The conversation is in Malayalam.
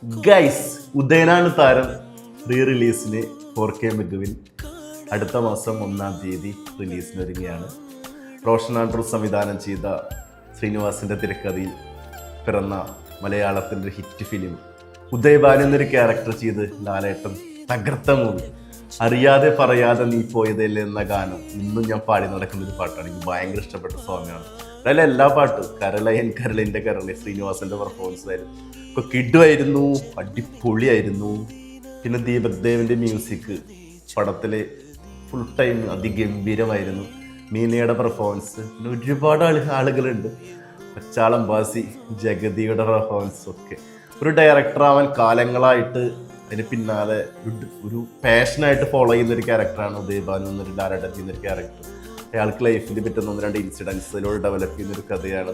ഗൈസ് ഉദയനാണ് താരം റീ റിലീസിന് 4K മികവിൽ അടുത്ത മാസം 1-ാം തീയതി റിലീസിന് ഒരുങ്ങിയാണ്. റോഷൻ ആൻഡ്രൂ സംവിധാനം ചെയ്ത ശ്രീനിവാസിൻ്റെ തിരക്കഥയിൽ പിറന്ന മലയാളത്തിൻ്റെ ഹിറ്റ് ഫിലിം ഉദയഭാനു എന്നൊരു ക്യാരക്ടർ ചെയ്ത് ലാലേട്ടൻ തകർത്ത മൂവി. അറിയാതെ പറയാതെ നീ പോയതല്ലേ എന്ന ഗാനം ഇന്നും ഞാൻ പാടി നടക്കുന്ന ഒരു പാട്ടാണ്. എനിക്ക് ഭയങ്കര ഇഷ്ടപ്പെട്ട സോങ്ങാണ്. അതിലെ എല്ലാ പാട്ടും കരളയൻ കരളിൻ്റെ കരളെ ശ്രീനിവാസന്റെ പെർഫോമൻസ് ആയിരുന്നു ഒക്കെ കിടുവായിരുന്നു, അടിപൊളിയായിരുന്നു. പിന്നെ ദീപക് ദേവിൻ്റെ മ്യൂസിക് പടത്തിലെ ഫുൾ ടൈം അതിഗംഭീരമായിരുന്നു. മീനയുടെ പെർഫോമൻസ്, പിന്നെ ഒരുപാട് ആളുകളുണ്ട്. പച്ചാളം ബാസി, ജഗതിയുടെ പെർഫോമൻസ് ഒക്കെ. ഒരു ഡയറക്ടർ ആവാൻ കാലങ്ങളായിട്ട് അതിന് പിന്നാലെ ഒരു പാഷനായിട്ട് ഫോളോ ചെയ്യുന്ന ഒരു ക്യാരക്ടറാണ് ഉദയഭാനു എന്നൊരു ലാലേട്ടൻ ചെയ്യുന്ന ഒരു ക്യാരക്ടർ. അയാൾക്ക് ലൈഫിൽ പറ്റുന്ന 1-2 ഇൻസിഡൻസിലൂടെ ഡെവലപ്പ് ചെയ്യുന്ന ഒരു കഥയാണ്.